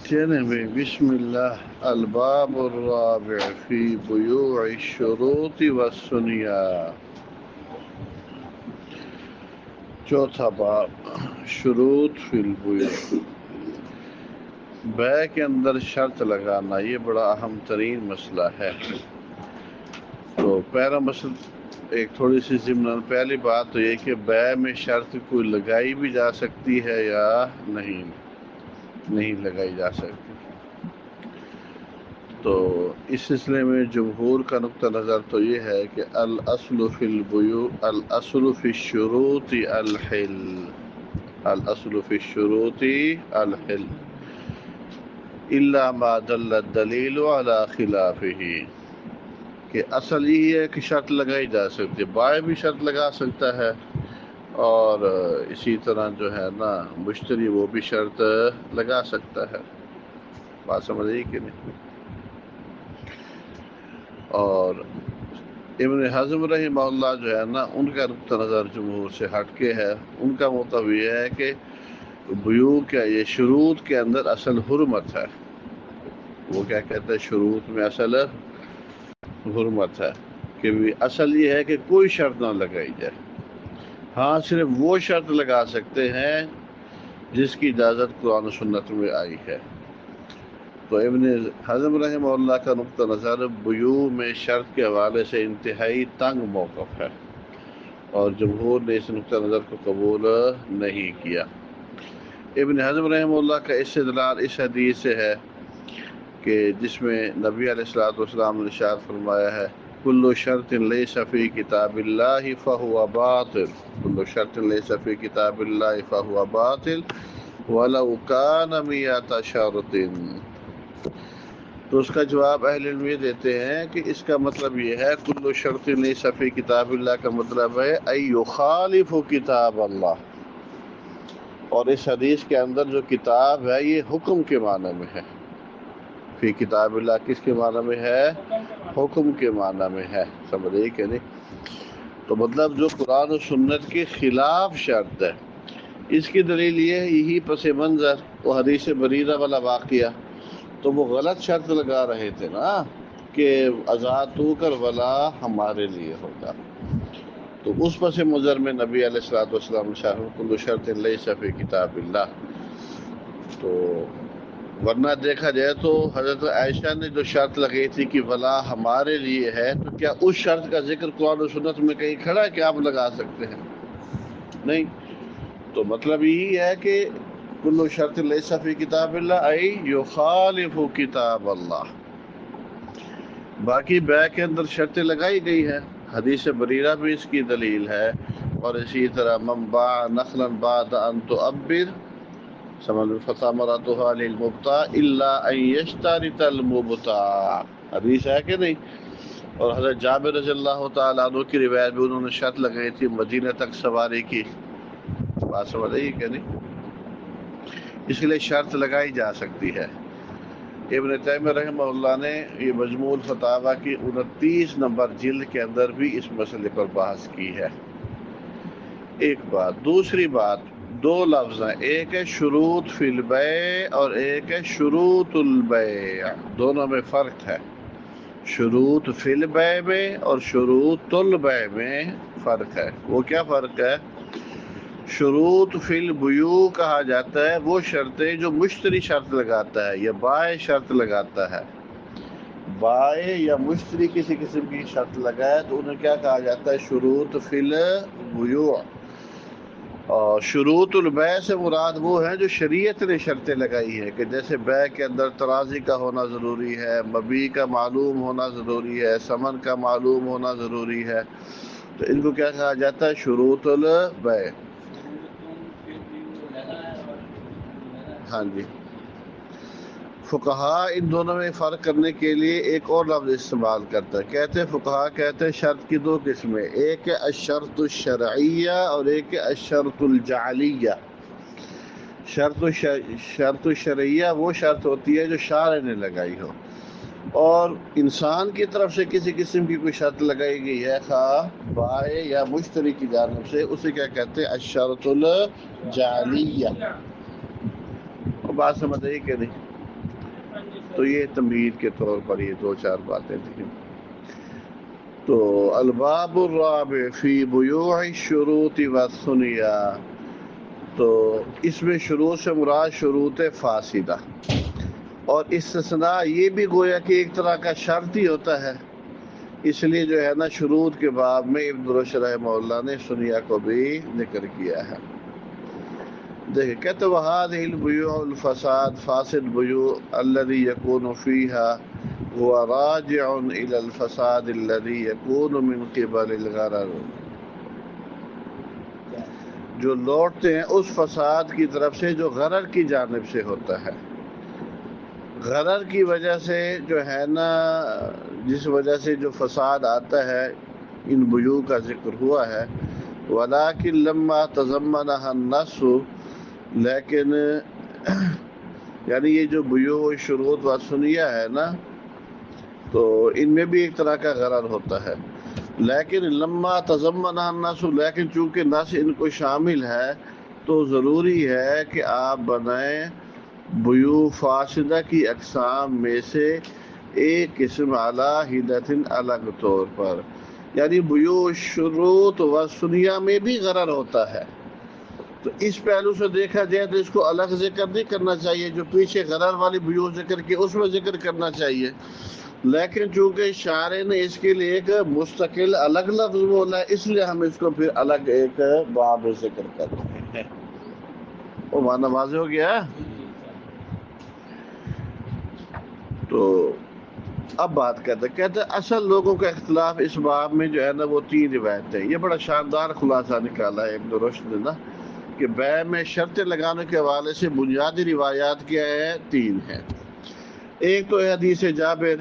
چلیں بھائی، بسم اللہ۔ الباب الرابع فی بیوع الشروط والسنیا، چوتھا باب، شروط فی البیوع، بیع کے اندر شرط لگانا یہ بڑا اہم ترین مسئلہ ہے۔ تو پہلا مسئلہ ایک تھوڑی سی ضمن پہلی بات تو یہ کہ بیع میں شرط کوئی لگائی بھی جا سکتی ہے یا نہیں لگائی جا سکتی۔ تو اس سلسلے میں جمہور کا نقطہ نظر تو یہ ہے کہ الاصل فی البیوع، الاصل فی الشروط الحل، الاصل فی الشروط الحل الا ما دل الدلیل علی خلافہ، کہ اصل یہی ہے کہ شرط لگائی جا سکتی ہے، بائع بھی شرط لگا سکتا ہے اور اسی طرح جو ہے نا مشتری وہ بھی شرط لگا سکتا ہے۔ بات سمجھ رہی کہ نہیں؟ اور ابن حزم رحمہ اللہ جو ہے نا ان کا نقطہ نظر جمہور سے ہٹ کے ہے، ان کا مطلب یہ ہے کہ بیوع کا یہ شروط کے اندر اصل حرمت ہے۔ وہ کیا کہتے ہیں؟ شروط میں اصل حرمت ہے کہ اصل یہ ہے کہ کوئی شرط نہ لگائی جائے، ہاں صرف وہ شرط لگا سکتے ہیں جس کی اجازت قرآن و سنت میں آئی ہے۔ تو ابن حزم رحمہ اللہ کا نقطہ نظر بیوع میں شرط کے حوالے سے انتہائی تنگ موقف ہے اور جمہور نے اس نقطہ نظر کو قبول نہیں کیا۔ ابن حزم رحمہ اللہ کا استدلال اس حدیث سے ہے کہ جس میں نبی علیہ الصلوۃ والسلام نے ارشاد فرمایا ہے کل شرط لیس فی کتاب اللہ فہو باطل، کل شرط لیس فی کتاب اللہ فہو باطل ولو کان مئۃ شرط۔ تو اس کا جواب اہل علم یہ دیتے ہیں کہ اس کا مطلب یہ ہے کل شرط لیس فی کتاب اللہ کا مطلب ہے ای یخالف کتاب اللہ، اور اس حدیث کے اندر جو کتاب ہے یہ حکم کے معنی میں ہے۔ فی کتاب اللہ کس کے معنی میں ہے؟ حکم کے معنی میں ہے، سمجھے کہ نہیں؟ تو مطلب جو قرآن و سنت کے خلاف شرط ہے، اس کی دلیل یہ ہے یہی پس منظر وہ حدیث بریرہ والا واقعہ، تو وہ غلط شرط لگا رہے تھے نا کہ اذاتو کر ولا ہمارے لیے ہوگا، تو اس پس منظر میں نبی علیہ الصلوۃ والسلام شاہ کل شرط لیس فی کتاب اللہ۔ تو ورنہ دیکھا جائے تو حضرت عائشہ نے جو شرط لگی تھی کہ ولا ہمارے لیے ہے، تو کیا اس شرط کا ذکر قرآن و سنت میں کہیں کھڑا ہے کہ آپ لگا سکتے ہیں؟ نہیں۔ تو مطلب یہی ہے کہ کل شرط لیس فی کتاب اللہ ای یخالف کتاب اللہ۔ باقی بیع کے اندر شرطیں لگائی گئی ہیں، حدیث بریرہ بھی اس کی دلیل ہے، اور اسی طرح من باع نخلا بعد ان تعبر سمن فثمرتها للمبتاع الا ان يشترط المبتاع، حدیث ہے کہ نہیں؟ اور حضرت جابر رضی اللہ تعالیٰ عنہ کی روایت بھی انہوں نے شرط لگائی تھی مدینہ تک سواری کی۔ بات سمجھ رہی کہ نہیں؟ اس لیے شرط لگائی جا سکتی ہے۔ ابن تیمیہ رحمہ اللہ نے یہ مجموع الفتاوی کی 29 نمبر جلد کے اندر بھی اس مسئلے پر بحث کی ہے۔ ایک بات۔ دوسری بات، دو لفظ ہیں، ایک ہے شروط فی البیع اور ایک ہے شروط البیع، دونوں میں فرق ہے۔ شروط فی البیع میں اور شروط البیع میں فرق ہے۔ وہ کیا فرق ہے؟ شروط فی البیوع کہا جاتا ہے وہ شرطیں جو مشتری شرط لگاتا ہے یا بائع شرط لگاتا ہے، بائع یا مشتری کسی قسم کی شرط لگائے تو انہیں کیا کہا جاتا ہے؟ شروط فی البیوع۔ اور شروط البیع سے مراد وہ ہیں جو شریعت نے شرطیں لگائی ہیں، کہ جیسے بیع کے اندر ترازی کا ہونا ضروری ہے، مبیع کا معلوم ہونا ضروری ہے، ثمن کا معلوم ہونا ضروری ہے، تو ان کو کیا کہا جاتا ہے؟ شروط البیع۔ ہاں جی، فقہا ان دونوں میں فرق کرنے کے لیے ایک اور لفظ استعمال کرتا ہے، کہتے ہیں فقہا کہتے ہیں شرط کی دو قسمیں، ایک ہے الشرط الشرعیہ اور ایک ہے الشرط الجعلیہ۔ شرط الشرعیہ وہ شرط ہوتی ہے جو شارع نے لگائی ہو، اور انسان کی طرف سے کسی قسم کی کوئی شرط لگائی گئی ہے خواہ بائع یا مشتری کی جانب سے، اسے کیا کہتے ہیں؟ الشرط الجعلیہ۔ بات سمجھ آئی کہ نہیں؟ تو یہ تمہید کے طور پر یہ دو چار باتیں تھیں. تو الباب الرابع فی بیوع الشروط والثنیہ، تو اس میں شروط سے مراد شروط فاسدہ، اور استثناء یہ بھی گویا کہ ایک طرح کا شرط ہی ہوتا ہے، اس لیے جو ہے نا شروط کے باب میں ابن رشد رحمہ اللہ نے ثنیہ کو بھی ذکر کیا ہے. دیکھیں کہتے وہذہ البیوع الفساد فاسد بیوع الذی یکون فیہا هو راجع الى الفساد الذي يكون من قبل الغرر، جو لوٹتے ہیں اس فساد کی طرف سے جو غرر کی جانب سے ہوتا ہے. غرر کی وجہ سے جو ہے نا، جس وجہ سے جو فساد آتا ہے، ان بیوع کا ذکر ہوا ہے. ولیکن لما تضمنها النص، لیکن یعنی یہ جو بیوع شروط و ثنیہ ہے نا، تو ان میں بھی ایک طرح کا غرر ہوتا ہے. لیکن لما تضمنها النص، لیکن چونکہ نص ان کو شامل ہے تو ضروری ہے کہ آپ بنائیں بیوع فاسدہ کی اقسام میں سے ایک قسم علی حدۃ الگ طور پر. یعنی بیوع شروط و ثنیہ میں بھی غرر ہوتا ہے، تو اس پہلو سے دیکھا جائے تو اس کو الگ ذکر نہیں کرنا چاہیے، جو پیچھے غرر والی بیوع ذکر کی اس میں ذکر کرنا چاہیے. لیکن چونکہ شارع نے اس کے لیے ایک مستقل الگ لفظ بولا ہے، اس لیے ہم اس کو پھر الگ ایک باب ذکر کر رہے ہیں. وہ معنی واضح ہو گیا. تو اب بات کہتے اصل لوگوں کا اختلاف اس باب میں جو ہے نا وہ 3 روایتیں. یہ بڑا شاندار خلاصہ نکالا ہے ابن رشد نے نا، کہ بیع میں شرطیں لگانے کے حوالے سے بنیادی روایات کیا ہے؟ 3 ہیں. ایک تو ہے حدیث جابر،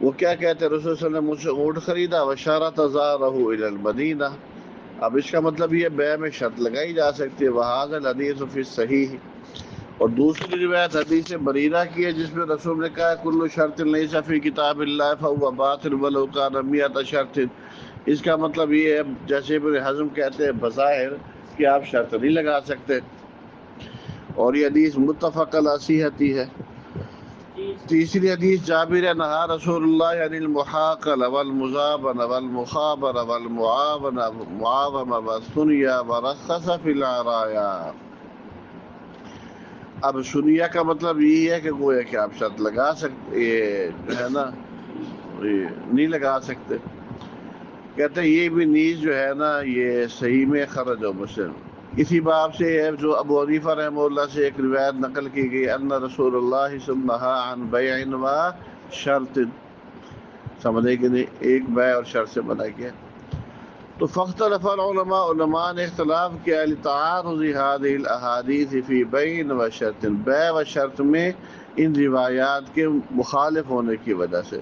وہ کیا کہتے ہیں؟ رسول صلی اللہ علیہ وسلم مجھ سے اونٹ خریدا وشارت زارہ الی المدینہ. اب اس کا مطلب یہ بیع میں شرط لگائی جا سکتی ہے. وہذا الحدیث فی الصحیح. اور دوسری روایت حدیث بریرہ کی ہے جس میں رسول نے کہا کل شرط لیس فی کتاب اللہ فہو باطل ولو کان مئۃ شرط. اس کا مطلب یہ ہے جیسے ابن حزم کہتے ہیں بظاہر کہ آپ شرط نہیں لگا سکتے، اور یہ حدیث متفق علی صحتی ہے. تیسری حدیث جابر ہے نہا رسول اللہ عن المحاقل والمزابن والمخابر والمعاوم والثنیہ ورخص فی العرایا. اب ثنیہ کا مطلب یہی ہے کہ گویا کہ آپ شرط لگا سکتے، یہ جو ہے نا نہیں لگا سکتے. کہتے ہیں یہ بھی نیز جو ہے نا یہ صحیح میں خرج و مسلم. اسی باب سے ہے جو ابو حنیفہ رحمہ اللہ سے ایک روایت نقل کی گئی ان رسول اللہ صلی اللہ عن بیع و شرط. سمجھے کہ نہیں؟ ایک بیع اور شرط سے بنا گیا. تو فاختلف العلماء، علماء نے اختلاف کیا لتعارض هذه الاحاديث فی بیع و شرط، بیع و شرط میں ان روایات کے مخالف ہونے کی وجہ سے.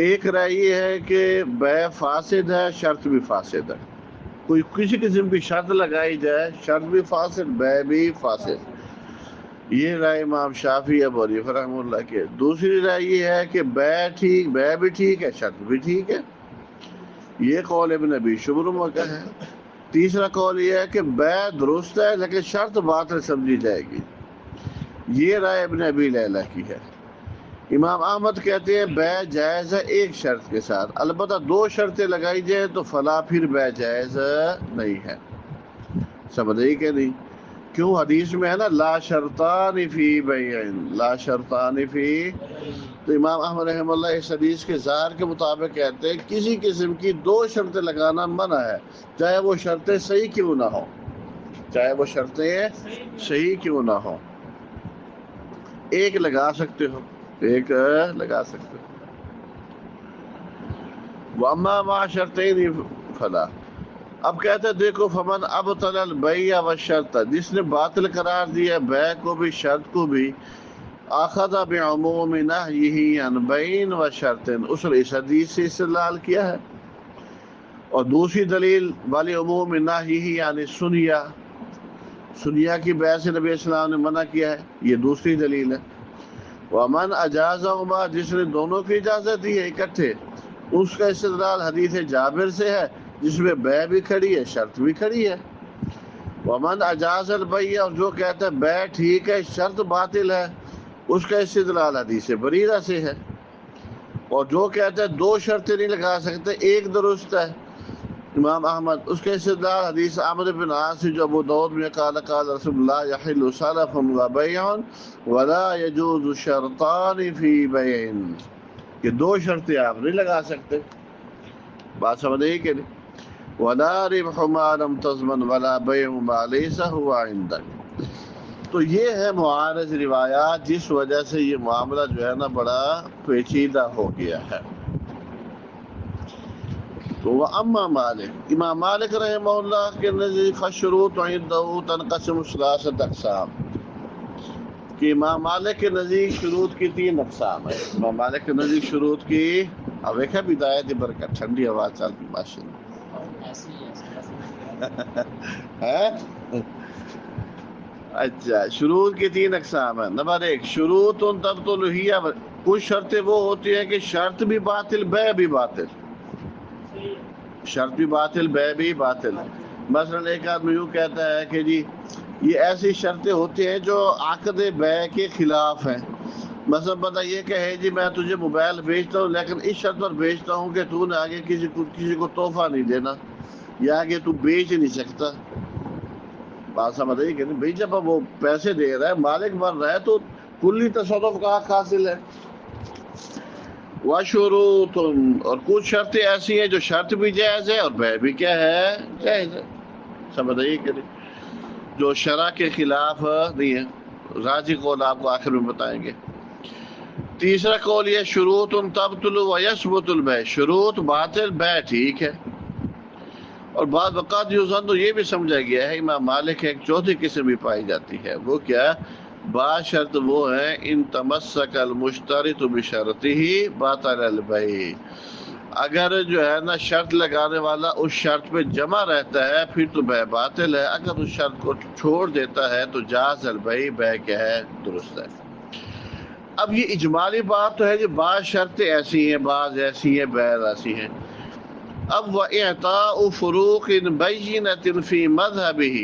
ایک رائے یہ ہے کہ بیع فاسد ہے، شرط بھی فاسد ہے. کوئی کسی قسم کی شرط لگائی جائے، شرط بھی فاسد، بیع بھی فاسد. یہ رائے امام شافعی ابو حنیفہ رحمہ اللہ کی. دوسری رائے یہ ہے کہ بیع بھی ٹھیک ہے، شرط بھی ٹھیک ہے. یہ قول ابن ابی شبرمہ کا ہے. تیسرا قول یہ ہے کہ بیع درست ہے لیکن شرط باطل سمجھی جائے گی. یہ رائے ابن ابی لیلہ کی ہے. امام احمد کہتے ہیں بیع جائز ہے ایک شرط کے ساتھ، البتہ 2 شرطیں لگائی جائیں تو فلا پھر بیع جائز نہیں ہے. سمجھے کہ نہیں؟ کیوں؟ حدیث میں ہے نا لا شرطان فی بیع، لا شرطان فی. تو امام احمد رحمہ اللہ اس حدیث کے ظاہر کے مطابق کہتے ہیں کسی قسم کی 2 شرطیں لگانا منع ہے، چاہے وہ شرطیں صحیح کیوں نہ ہوں، چاہے وہ شرطیں صحیح کیوں نہ ہوں. ایک لگا سکتے ہو، ایک لگا سکتے ہو. وَأَمَّا مَعَ شَرْطَيْنِ فَلَا. اب کہتے ہیں دیکھو فمن ابطل البیع والشرط، جس نے باطل قرار دیا بیع کو بھی شرط کو بھی، اخذ بعموم نہیہ عن بیع و شرط، اس حدیث سے استدلال کیا ہے. اور دوسری دلیل والی عموم نہیہ یعنی سنیہ کی بیع سے نبی اسلام نے منع کیا ہے، یہ دوسری دلیل ہے. ومن اجازہما، جس نے دونوں کی اجازت دی ہے اکٹھے، اس کا استدلال حدیث جابر سے ہے جس میں بیع بھی کھڑی ہے شرط بھی کھڑی ہے. ومن اجاز البیع، اور جو کہتا ہے بیع ٹھیک ہے شرط باطل ہے، اس کا استدلال حدیث بریرہ سے ہے. اور جو کہتا ہے دو شرطیں نہیں لگا سکتے ایک درست ہے امام احمد، اس کے استدلال حدیث عمرو بن عاص جو ابو داؤد میں قال قال رسول اللہ یحل سلف و بیع ولا یجوز شرطان فی بیع، یہ دو شرطیں آپ نہیں لگا سکتے. بات سمجھ رہی کہ نہیں؟ ولا ربح ما لم تضمن ولا بیع ما لیس هو عندک. تو یہ ہے معارض روایات، جس وجہ سے یہ معاملہ جو ہے نا بڑا پیچیدہ ہو گیا ہے. تو اما مالک، امام مالک رحمہ اللہ کے نزدیک فالشروط عنده تنقسم ثلاثة اقسام، کہ امام مالک کے نزدیک شروط کی 3 اقسام ہے. امام مالک کے نزدیک شروط کی، اب دیکھا بدایت برکت، ٹھنڈی ہوا چلتی ماشاءاللہ ہے. اچھا، شروط کی 3 اقسام ہیں. نمبر 1 شروط تبطل ہی، کچھ شرطیں وہ ہوتی ہیں کہ شرط بھی باطل بیع بھی باطل، شرط بھی باطل بیع بھی باطل. مثلا ایک آدمی یوں کہتا ہے کہ جی یہ ایسی شرطیں ہوتی ہیں جو عقد بیع کے خلاف ہیں. مثلا بندہ یہ کہے جی میں تجھے موبائل بیچتا ہوں لیکن اس شرط پر بیچتا ہوں کہ تو نے آگے کسی کو تحفہ نہیں دینا یا آگے تو بیچ نہیں سکتا. بات سمجھ رہی کہ نہیں بھائی؟ جب وہ پیسے دے رہا ہے، مالک بن رہا ہے، تو کلی تصرف کا حق حاصل ہے. وشروط، اور کچھ شرطیں ایسی ہیں جو شرط بھی جائز ہے اور بیع بھی کیا ہے؟ جائز ہے. سمجھ رہی کہ نہیں؟ جو شرع کے خلاف نہیں ہے. راجح قول آپ کو آخر میں بتائیں گے. تیسرا قول یہ شروط تبطل ویثبت البیع، شروط باطل بیع ٹھیک ہے. اور بعض اوقات تو یہ بھی سمجھا گیا ہے امام مالک ایک چوتھی قسم بھی پائی جاتی ہے. وہ کیا؟ بعض شرط وہ ہے ان تمسک المشترط بشرطہ باطل البیع، اگر جو ہے نا شرط لگانے والا اس شرط پہ جمع رہتا ہے پھر تو بیع باطل ہے، اگر اس شرط کو چھوڑ دیتا ہے تو جاز البیع، بیع کیا ہے؟ درست ہے. اب یہ اجمالی بات تو ہے کہ بعض شرطیں ایسی ہیں، بعض ایسی ہیں، بیع ایسی ہیں. اب وَإِعْطَاءُ فُرُوقٍ بَيِّنَةٍ فِي مَذْهَبِهِ،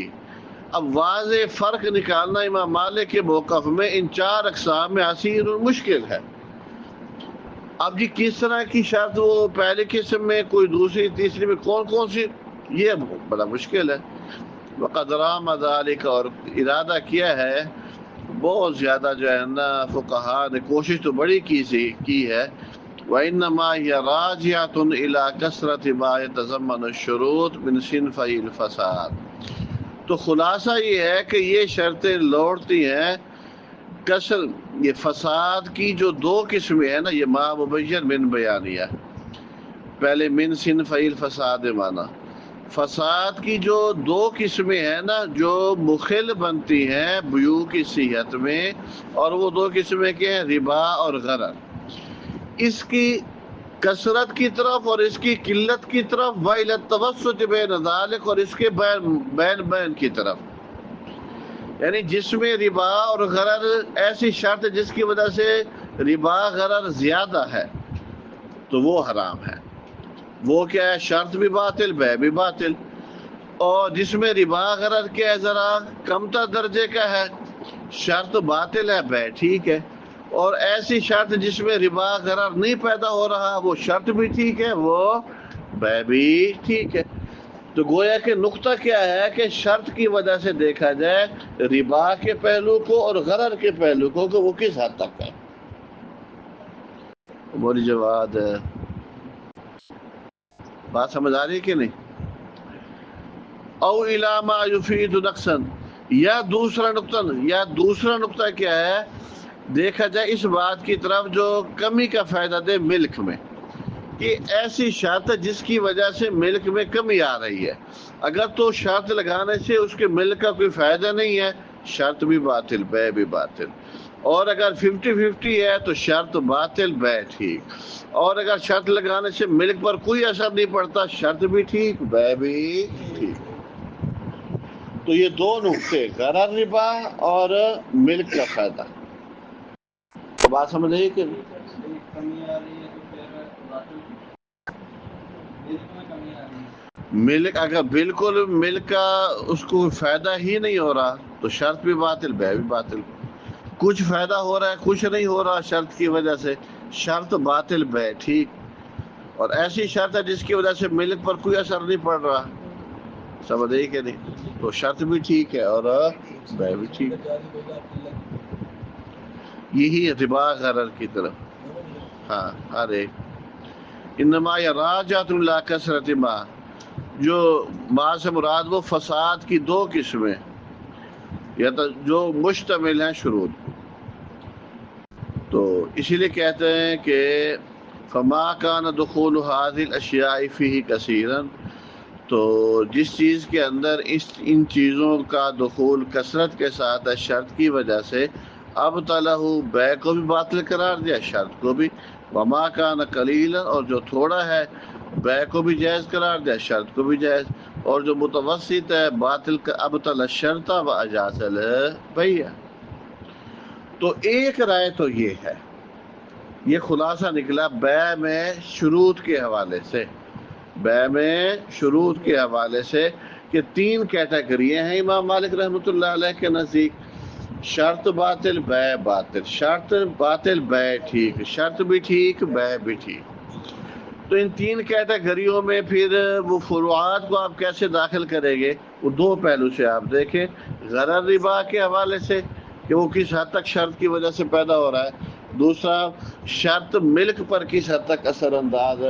اب واضح فرق نکالنا امام مالک کے موقف میں ان 4 اقسام میں عسیر اور مشکل ہے. اب جی کس طرح کی شرط، وہ پہلی قسم میں کوئی دوسری تیسری میں کون کون سی، یہ بڑا مشکل ہے. وَقَدْ رَامَ ذَلِكَ، اور ارادہ کیا ہے بہت زیادہ جو ہے نا فقہاء نے کوشش تو بڑی کی ہے. وَإِنَّمَا هِيَ رَاجِعَةٌ إِلَىٰ كَثْرَةِ مَا يَتَضَمَّنُ الشُّرُوطُ مِنْ صِنْفَيِ الْفَسَادِ. تو خلاصہ یہ ہے کہ یہ شرطیں لوٹتی ہیں کثر، یہ فساد کی جو 2 قسمیں ہیں نا، یہ ما مبین من بیانیہ. پہلے من صنفی الفساد مانا، فساد کی جو 2 قسمیں ہیں نا جو مخل بنتی ہیں بیوع کی صحت میں، اور وہ 2 قسمیں کیا ہیں؟ ربا اور غرر. اس کی کثرت کی طرف اور اس کی قلت کی طرف، وَإِلَى التَّوَسُّطِ بَيْنَ ذَلِكَ، اور اس کے بین کی طرف، یعنی جس میں ربا اور غرر ایسی شرط جس کی وجہ سے ربا غرر زیادہ ہے تو وہ حرام ہے. وہ کیا ہے؟ شرط بھی باطل بیع بھی باطل. اور جس میں ربا غرر کیا ہے ذرا کمتر درجے کا ہے، شرط باطل ہے بیع ٹھیک ہے. اور ایسی شرط جس میں ربا غرر نہیں پیدا ہو رہا، وہ شرط بھی ٹھیک ہے، وہ بیع بھی ٹھیک ہے. تو گویا کہ نقطہ کیا ہے کہ شرط کی وجہ سے دیکھا جائے ربا کے پہلو کو اور غرر کے پہلو کو کہ وہ کس حد تک ہے. بولی جواد بات سمجھ آ رہی ہے کہ نہیں؟ او الی ما یفید نقصا، یا دوسرا نقطہ کیا ہے؟ دیکھا جائے اس بات کی طرف جو کمی کا فائدہ دے ملک میں، کہ ایسی شرط جس کی وجہ سے ملک میں کمی آ رہی ہے. اگر تو شرط لگانے سے اس کے ملک کا کوئی فائدہ نہیں ہے، شرط بھی باطل بیع بھی باطل. اور اگر 50-50 ہے تو شرط باطل بیع ٹھیک. اور اگر شرط لگانے سے ملک پر کوئی اثر نہیں پڑتا، شرط بھی ٹھیک بیع بھی ٹھیک. تو یہ 2 نقطے، غرر ربا اور ملک کا فائدہ. بات سمجھ رہی کہ ملک اگر بالکل ملک کا اس کو فائدہ ہی نہیں ہو رہا تو شرط بھی باطل بیع بھی باطل. کچھ فائدہ ہو رہا ہے کچھ نہیں ہو رہا شرط کی وجہ سے، شرط باطل بے ٹھیک. اور ایسی شرط ہے جس کی وجہ سے ملک پر کوئی اثر نہیں پڑ رہا، سمجھ رہی کہ نہیں، تو شرط بھی ٹھیک ہے اور بے بھی ٹھیک. یہی اتباع غرر کی طرف. ہاں ہر ایک انما راجعۃ لا کثرت ما، جو ما سے مراد وہ فساد کی دو قسمیں، یا تو جو مشتمل ہیں شروط. تو اسی لیے کہتے ہیں کہ فما کان دخول هذه الاشیاء فيه کثیرا، تو جس چیز کے اندر ان چیزوں کا دخول کثرت کے ساتھ ہے شرط کی وجہ سے، اب طلح بے کو بھی باطل قرار دیا شرط کو بھی، وما کان قلیلا، اور جو تھوڑا ہے بے کو بھی جائز قرار دیا شرط کو بھی جائز، اور جو متوسط ہے باطل کا اب طلح شرط و اجاز البیع. تو ایک رائے تو یہ ہے، یہ خلاصہ نکلا بے میں شروط کے حوالے سے، بے میں شروط کے حوالے سے کہ تین کیٹیگریاں ہیں امام مالک رحمۃ اللہ علیہ کے نزدیک: شرط باطل بے باطل، شرط باطل بے ٹھیک، شرط بھی ٹھیک بے بھی ٹھیک. تو ان تین کیٹیگریوں میں پھر وہ فروعات کو آپ کیسے داخل کریں گے، وہ دو پہلو سے آپ دیکھیں: غرر ربا کے حوالے سے کہ وہ کس حد تک شرط کی وجہ سے پیدا ہو رہا ہے، دوسرا شرط ملک پر کس حد تک اثر انداز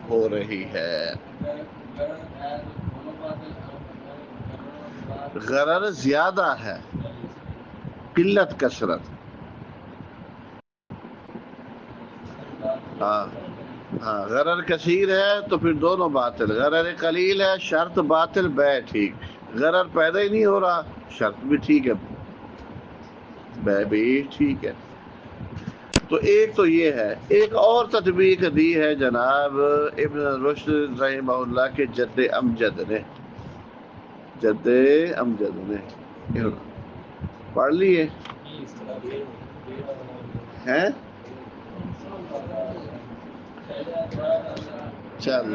ہو رہی ہے. غرر زیادہ ہے، قلت کثرت. ہاں ہاں غرر کثیر ہے تو پھر دونوں باطل، غرر قلیل ہے شرط باطل بے ٹھیک، غرر پیدا ہی نہیں ہو رہا شرط بھی ٹھیک ہے بے بھی ٹھیک ہے. تو ایک تو یہ ہے. ایک اور تطبیق دی ہے جناب ابن رشد رحمہ اللہ کے جد امجد نے، جد امجد نے پڑھ لیے ہیں. چل